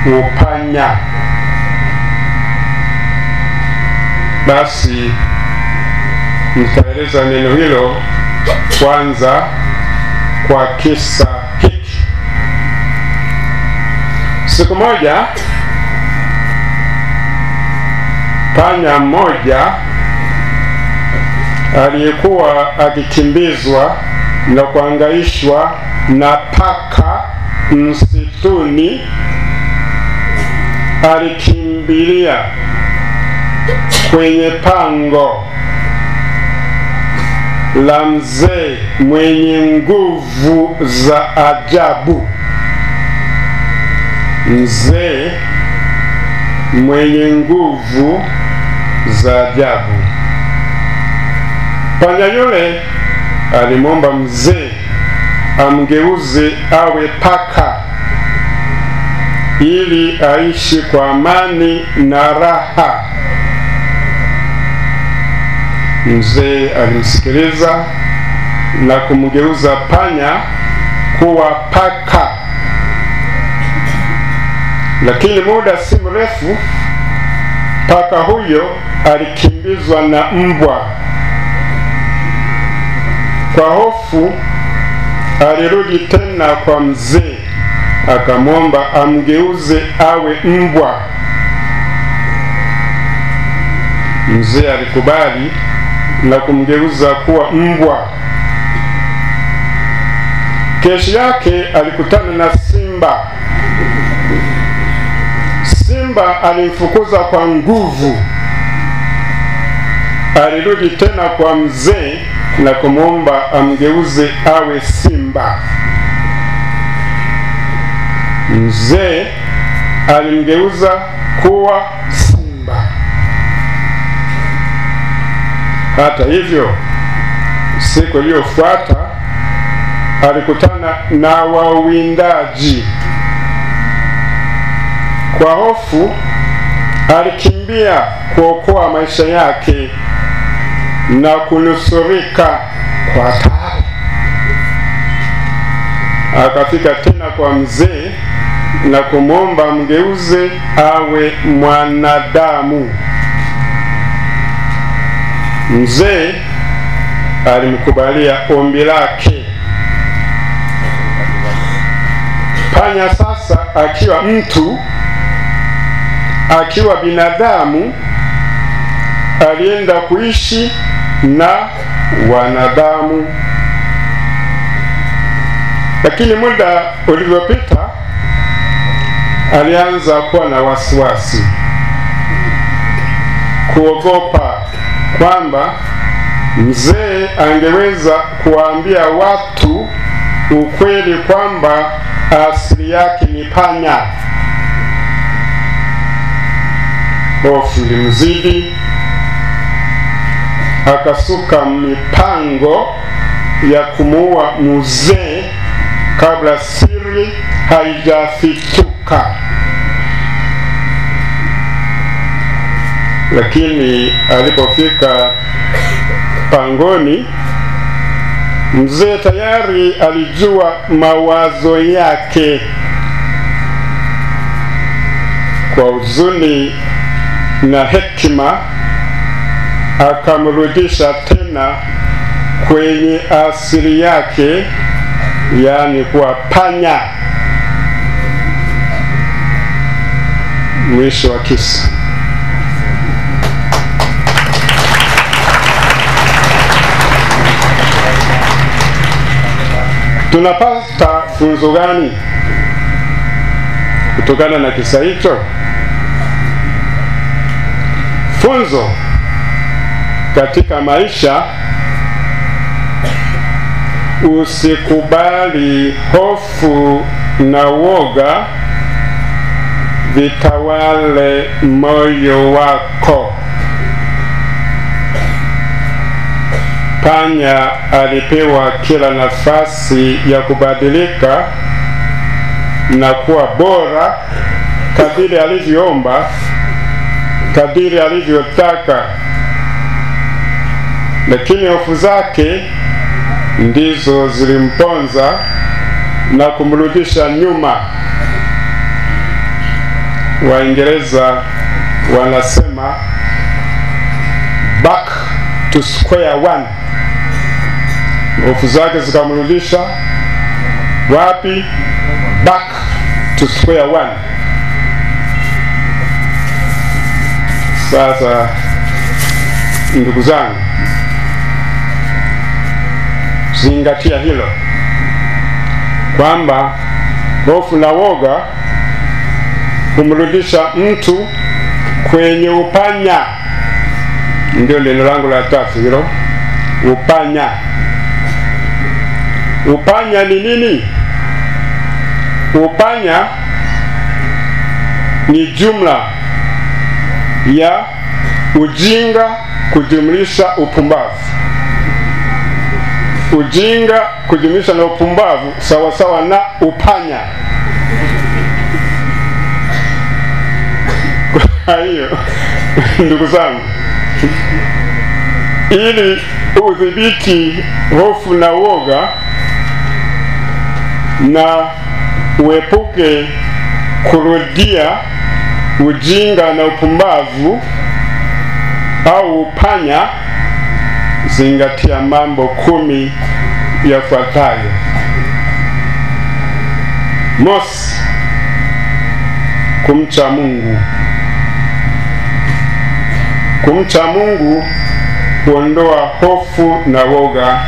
upanya. Basi nitaeleza neno hilo kwanza kwa kisa hiki. Siku moja panya mmoja aliyekuwa akikimbizwa na kuangaishwa na paka msituni alikimbilia kwenye pango la mzee mwenye nguvu za ajabu. Mzee mwenye nguvu za ajabu. Panya yule alimwomba mzee amgeuze awe paka ili aishi kwa amani na raha. Mzee alimsikiliza na kumgeuza panya kuwa paka. Lakini muda si mrefu paka huyo alikimbizwa na mbwa. Kwa hofu alirudi tena kwa mzee, akamwomba amgeuze awe mbwa. Mzee alikubali na kumgeuza kuwa mbwa. Kesho yake alikutana na simba. Simba alimfukuza kwa nguvu. Alirudi tena kwa mzee na kumwomba amgeuze awe simba. Mzee alimgeuza kuwa simba. Hata hivyo, siku iliyofuata alikutana na wawindaji. Kwa hofu alikimbia kuokoa maisha yake na kunusurika kwa hatari. Akafika tena kwa mzee na kumwomba mgeuze awe mwanadamu. Mzee alimkubalia ombi lake. Panya sasa akiwa mtu, akiwa binadamu, alienda kuishi na wanadamu. Lakini muda ulivyopita alianza kuwa na wasiwasi, kuogopa kwamba mzee angeweza kuwaambia watu ukweli kwamba asili yake ni panya. Hofu ilimzidi, akasuka mipango ya kumuua mzee kabla siri haijafichuka. Lakini alipofika pangoni, mzee tayari alijua mawazo yake. Kwa huzuni na hekima akamrudisha tena kwenye asili yake, yani kuwa panya. Mwisho wa kisa. Tunapata funzo gani kutokana na kisa hicho? Funzo katika maisha: usikubali hofu na woga vitawale moyo wako. Panya alipewa kila nafasi ya kubadilika na kuwa bora kadiri alivyoomba, kadiri alivyotaka. Lakini hofu zake ndizo zilimponza na kumrudisha nyuma. Waingereza wanasema back to square one. Hofu zake zikamrudisha wapi? Back to square one. Sasa ndugu zangu, zingatia hilo kwamba hofu na woga kumrudisha mtu kwenye upanya. Ndio neno langu la tatu hilo, upanya. Upanya ni nini? Upanya ni jumla ya ujinga kujumlisha upumbavu. Ujinga kujumlisha na upumbavu sawa sawa na upanya. Kwa hiyo ndugu zangu, ili udhibiti hofu na woga na uepuke kurudia ujinga na upumbavu au upanya, zingatia mambo 10 yafuatayo. Mosi, kumcha Mungu. Kumcha Mungu huondoa hofu na woga.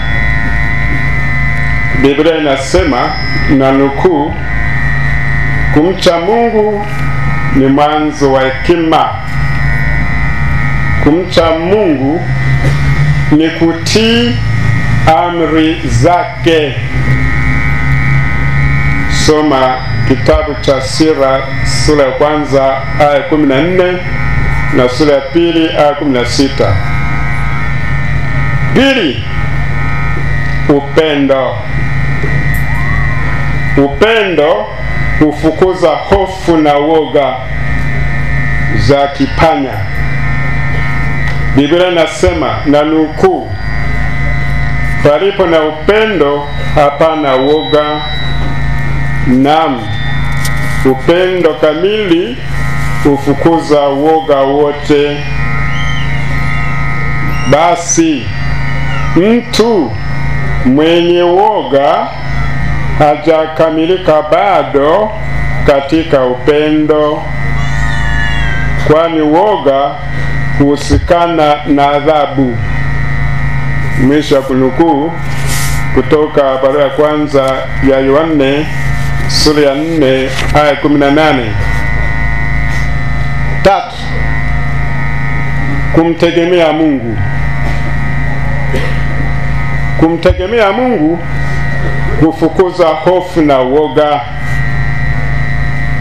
Biblia inasema, na nukuu, kumcha Mungu ni mwanzo wa hekima. Kumcha Mungu ni kutii amri zake. Soma kitabu cha Sira sura ya 1 aya 14 na sura ya 2 aya 16. Pili, upendo. Upendo hufukuza hofu na woga za kipanya. Biblia inasema, na nukuu, palipo na upendo hapana woga. Naam, upendo kamili hufukuza woga wote. Basi mtu mwenye woga hajakamilika bado katika upendo, kwani woga huhusikana na adhabu. Mwisho wa kunukuu kutoka barua ya kwanza ya Yohane sura ya 4 aya 18. Tatu, kumtegemea Mungu. Kumtegemea Mungu hufukuza hofu na woga.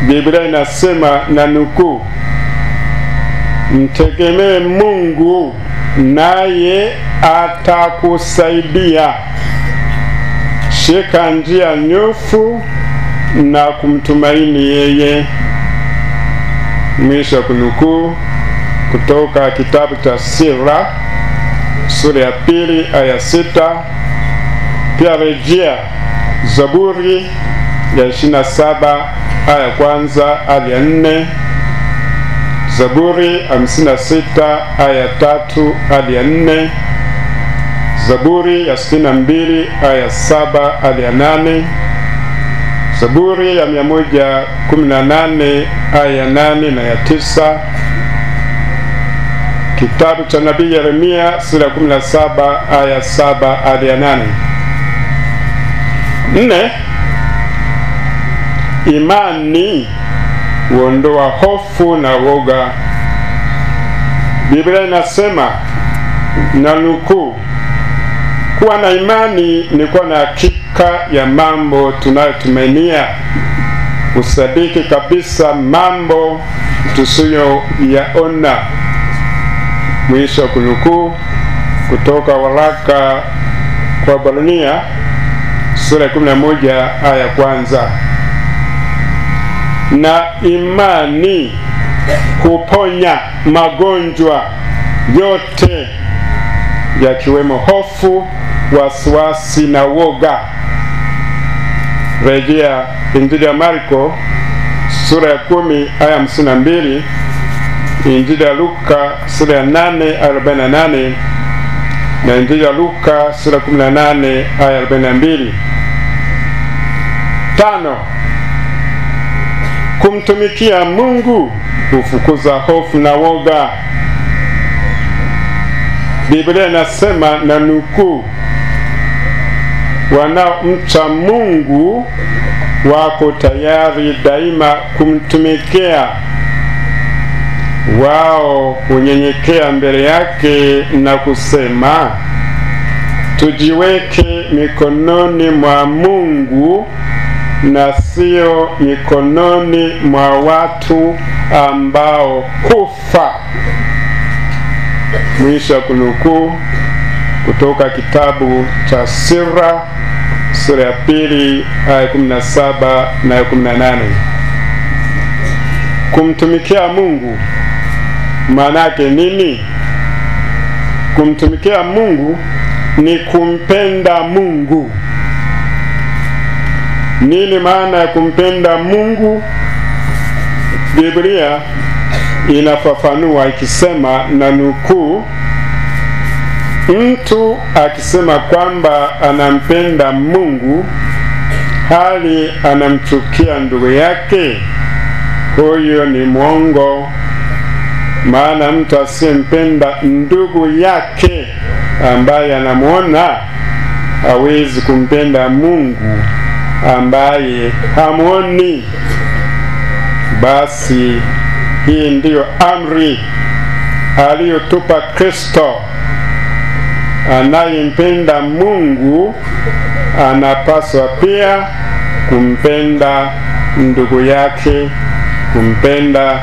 Biblia inasema, na nukuu, mtegemee Mungu naye atakusaidia. Shika njia nyofu na kumtumaini yeye. Mwisho kunukuu kutoka kitabu cha Sira sura ya 2 aya 6. Pia rejea Zaburi ya 27 aya 1 hadi 4, Zaburi 56 aya 3 hadi 4, Zaburi ya 62 aya 7 hadi 8, Zaburi ya 118 aya 8 na ya 9, kitabu cha nabii Yeremia sura ya 17 aya 7 hadi 8. 4, imani huondoa hofu na woga. Biblia inasema, na nukuu, kuwa na imani ni kuwa na hakika ya mambo tunayotumainia, usadiki kabisa mambo tusiyoyaona. Mwisho kunukuu kutoka waraka kwa Waebrania sura ya 11 aya 1. Na imani huponya magonjwa yote yakiwemo hofu, wasiwasi na woga. Rejea Injili ya Marko sura ya 10 aya 52, Injili ya Luka sura ya 8 aya 48 na Injili ya Luka sura 18 aya 42. 5. Kumtumikia Mungu hufukuza hofu na woga. Biblia inasema, na nukuu, wanaomcha Mungu wako tayari daima kumtumikia. Wao hunyenyekea mbele yake na kusema, tujiweke mikononi mwa Mungu na sio mikononi mwa watu ambao hufa. Mwisho wa kunukuu kutoka kitabu cha Sira sura ya 2 aya 17 na 18. Kumtumikia Mungu maana yake nini? Kumtumikia Mungu ni kumpenda Mungu. Nini maana ya kumpenda Mungu? Biblia inafafanua ikisema, na nukuu, mtu akisema kwamba anampenda Mungu hali anamchukia ndugu yake, huyo ni mwongo. Maana mtu asiyempenda ndugu yake ambaye anamuona hawezi kumpenda Mungu ambaye hamuoni. Basi hii ndiyo amri aliyotupa Kristo. Anayempenda Mungu anapaswa pia kumpenda ndugu yake, kumpenda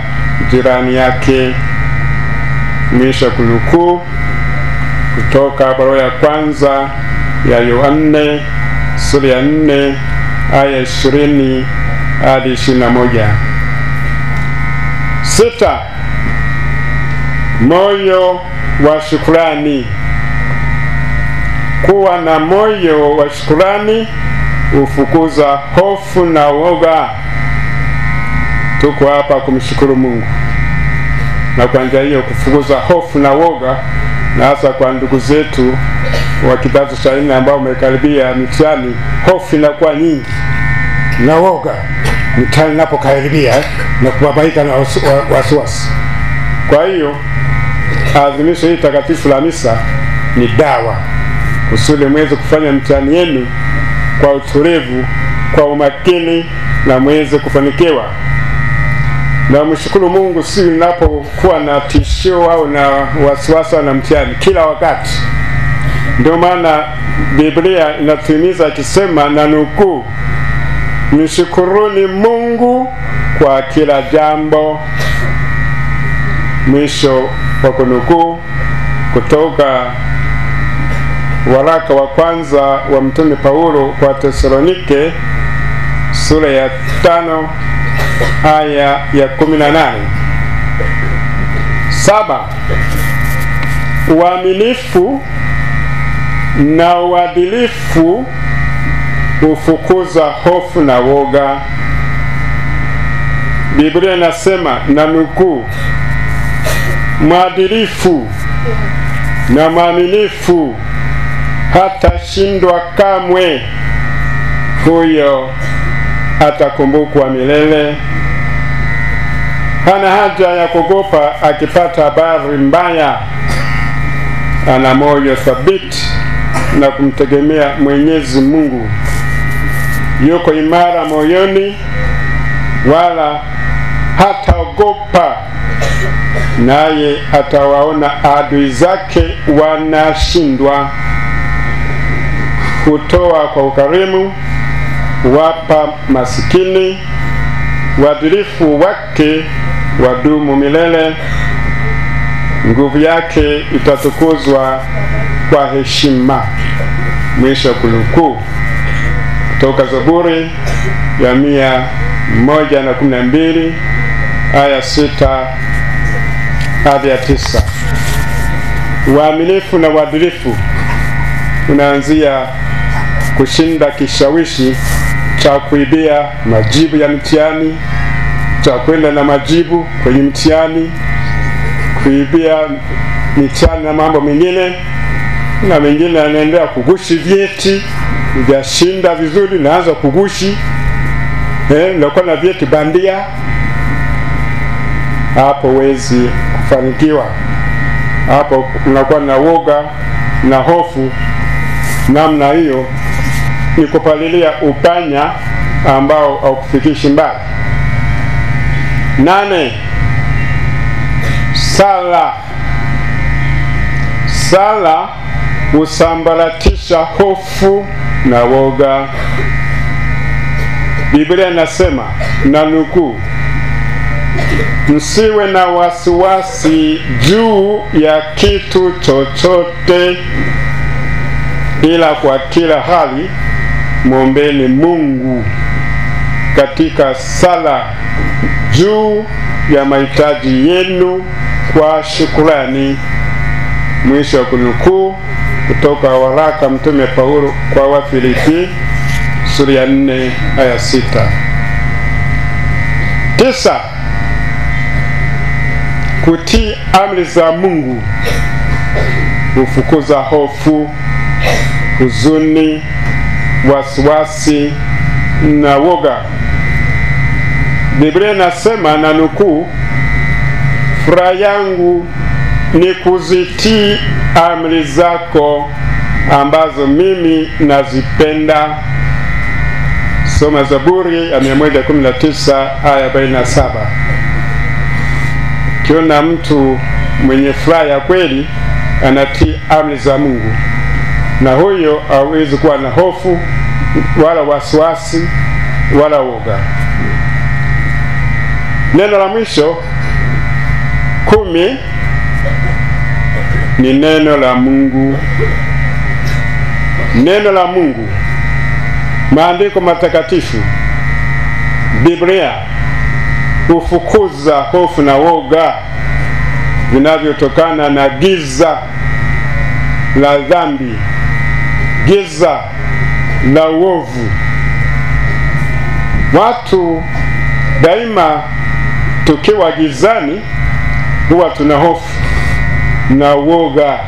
jirani yake. Mwisho kunukuu kutoka barua ya kwanza ya Yohane sura ya 4 aya 20 hadi 21. 6. Moyo wa shukrani. Kuwa na moyo wa shukrani hufukuza hofu na woga. Tuko hapa kumshukuru Mungu, na kwa njia hiyo kufukuza hofu na woga, na hasa kwa ndugu zetu wa kidato cha 4 ambao wamekaribia mitihani. Hofu inakuwa nyingi na woga mitihani inapokaribia na kubabaika na wasiwasi. Kwa hiyo adhimisho hili takatifu la misa ni dawa kusudi mweze kufanya mtihani yenu kwa utulivu, kwa umakini, na mweze kufanikiwa. Na mshukuru Mungu si unapokuwa na tishio au na wasiwasi na mtihani kila wakati. Ndio maana Biblia inatuhimiza ikisema, na nukuu, mshukuruni Mungu kwa kila jambo. Mwisho wa kunukuu kutoka waraka wa kwanza wa Mtume Paulo kwa Tesalonike sura ya 5 aya ya 18. 7. Uaminifu na uadilifu hufukuza hofu na woga. Biblia inasema, na nukuu, mwadilifu na mwaminifu hatashindwa kamwe, huyo atakumbukwa milele. Hana haja ya kuogopa akipata habari mbaya. Ana moyo thabiti na kumtegemea Mwenyezi Mungu. Yuko imara moyoni, wala hataogopa, naye atawaona adui zake wanashindwa. Hutoa kwa ukarimu, wapa masikini, uadilifu wake wadumu milele. Nguvu yake itatukuzwa kwa heshima. Mwisho kunukuu kutoka Zaburi ya 112 aya 6 hadi 9. Uaminifu na uadilifu unaanzia kushinda kishawishi cha kuibia majibu ya mtihani, cha kwenda na majibu kwenye mtihani, kuibia mitihani na mambo mengine, na mengine anaendelea kugushi vyeti, hujashinda vizuri naanza kugushi, unakuwa na vyeti bandia. Hapo wezi kufanikiwa. Hapo unakuwa na woga na hofu. Namna hiyo ni kupalilia upanya ambao haukufikishi mbali. 8. Sala husambaratisha hofu na woga. Biblia inasema, na nukuu, msiwe na wasiwasi juu ya kitu chochote, ila kwa kila hali muombeni Mungu katika sala juu ya mahitaji yenu kwa shukrani. Mwisho wa kunukuu kutoka waraka Mtume Paulo kwa Wafilipi sura ya 4 aya 6. 9. Kutii amri za Mungu hufukuza hofu, huzuni, wasiwasi na woga. Biblia inasema, na nukuu, furaha yangu ni kuzitii amri zako ambazo mimi nazipenda. Soma Zaburi ya 119 aya 47. Kiona mtu mwenye furaha ya kweli anatii amri za Mungu, na huyo hawezi kuwa na hofu wala wasiwasi wala woga. Neno la mwisho 10 ni neno la Mungu. Neno la Mungu, maandiko matakatifu, Biblia, hufukuza hofu na woga vinavyotokana na giza la dhambi, giza la uovu. Watu daima tukiwa gizani huwa tuna hofu na woga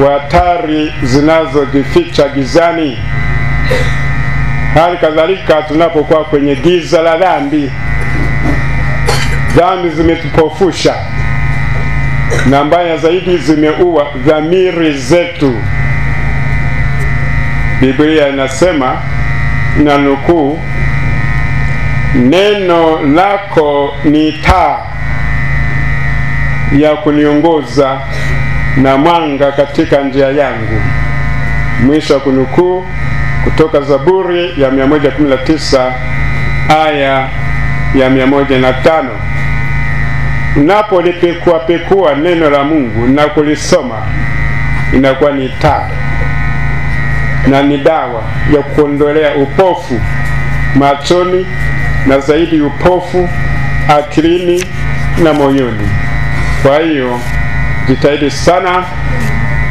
wa hatari zinazojificha gizani. Hali kadhalika tunapokuwa kwenye giza la dhambi, dhambi zimetupofusha, na mbaya zaidi zimeua dhamiri zetu. Biblia inasema, na nukuu, neno lako ni taa ya kuniongoza na mwanga katika njia yangu. Mwisho wa kunukuu kutoka Zaburi ya 119 aya ya 105. Unapolipekua neno la Mungu na kulisoma, inakuwa ni taa na ni dawa ya kuondolea upofu machoni, na zaidi upofu akilini na moyoni. Kwa hiyo jitahidi sana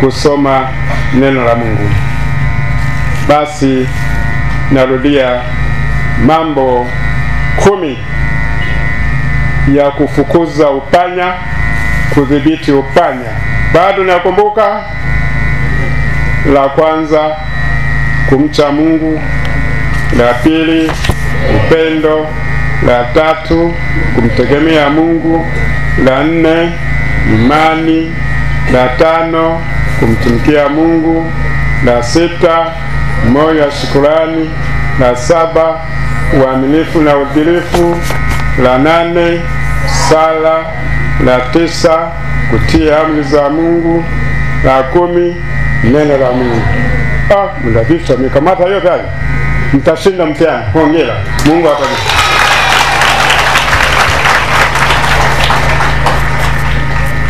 kusoma neno la Mungu. Basi narudia mambo 10 ya kufukuza upanya, kudhibiti upanya. Bado nakumbuka, la kwanza kumcha Mungu, la pili upendo, la tatu kumtegemea Mungu, la 4 imani, la 5 kumtumikia Mungu, la 6 moyo wa shukrani, la 7 uaminifu na uadilifu, la 8 sala, la 9 kutii amri za Mungu, la 10 neno la Mungu. Mnadhifu amekamata yote haya. Mtashinda mtihani. Hongera. Mungu atabariki.